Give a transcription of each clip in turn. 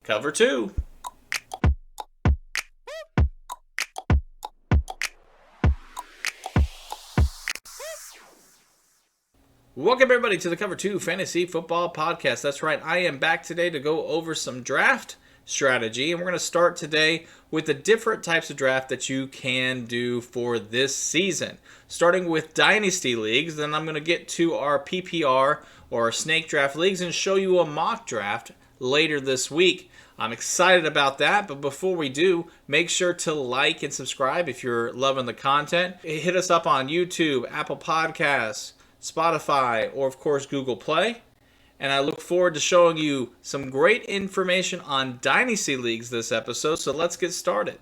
Cover two. Welcome everybody to the Cover 2 Fantasy Football Podcast. That's right, I am back today to go over some draft strategy, and we're going to start today with the different types of draft that you can do for this season. Starting with Dynasty Leagues, then I'm going to get to our PPR or our Snake Draft Leagues and show you a mock draft later this week. I'm excited about that, but before we do, make sure to like and subscribe if you're loving the content. Hit us up on YouTube, Apple Podcasts, Spotify, or of course Google Play. And I look forward to showing you some great information on Dynasty Leagues this episode, so let's get started.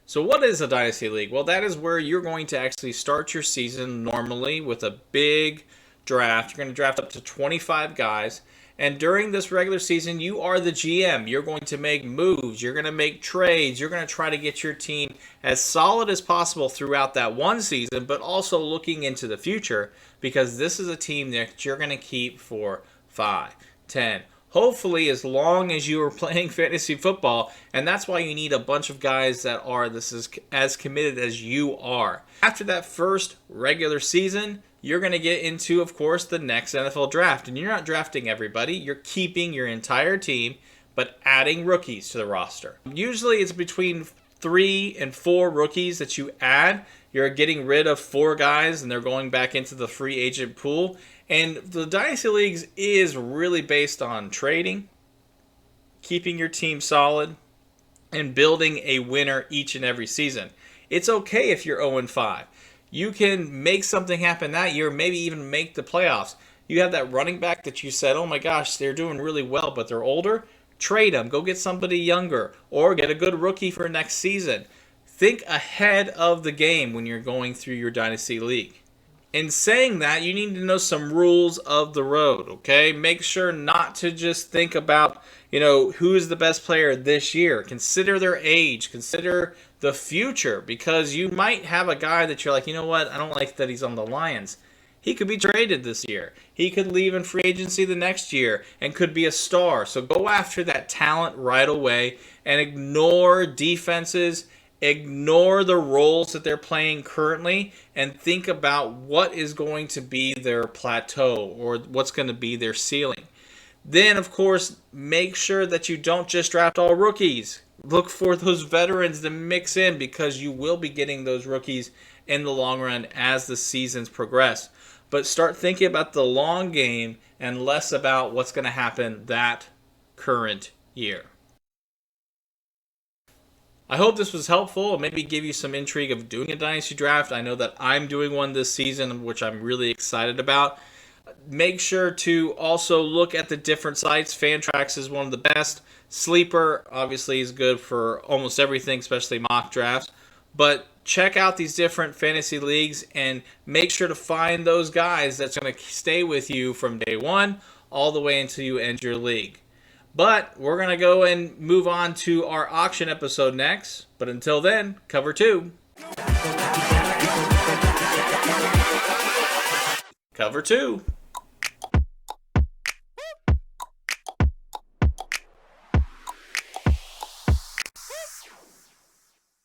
So what is a Dynasty League? Well, that is where you're going to actually start your season normally with a big draft. You're going to draft up to 25 guys. And during this regular season, you are the GM. You're going to make moves. You're going to make trades. You're going to try to get your team as solid as possible throughout that one season, but also looking into the future, because this is a team that you're going to keep for 5, 10, hopefully as long as you are playing fantasy football. And that's why you need a bunch of guys that are as committed as you are. After that first regular season, you're going to get into, of course, the next NFL draft. And you're not drafting everybody. You're keeping your entire team, but adding rookies to the roster. Usually it's between 3 and 4 rookies that you add. You're getting rid of 4 guys, and they're going back into the free agent pool. And the Dynasty Leagues is really based on trading, keeping your team solid, and building a winner each and every season. It's okay if you're 0-5. You can make something happen that year, maybe even make the playoffs. You have that running back that you said, oh my gosh, they're doing really well, but they're older. Trade them. Go get somebody younger, or get a good rookie for next season. Think ahead of the game when you're going through your Dynasty League. In saying that, you need to know some rules of the road, okay? Make sure not to just think about, who is the best player this year. Consider their age. Consider the future, because you might have a guy that you're like, you know what, I don't like that he's on the Lions. He could be traded this year. He could leave in free agency the next year and could be a star. So go after that talent right away and ignore defenses, ignore the roles that they're playing currently, and think about what is going to be their plateau or what's going to be their ceiling. Then, of course, make sure that you don't just draft all rookies. Look for those veterans to mix in, because you will be getting those rookies in the long run as the seasons progress. But start thinking about the long game and less about what's going to happen that current year. I hope this was helpful and maybe give you some intrigue of doing a Dynasty Draft. I know that I'm doing one this season, which I'm really excited about. Make sure to also look at the different sites. Fantrax is one of the best. Sleeper obviously is good for almost everything, especially mock drafts. But check out these different fantasy leagues and make sure to find those guys that's going to stay with you from day one all the way until you end your league. But we're going to go and move on to our auction episode next. But until then, cover 2. Cover 2.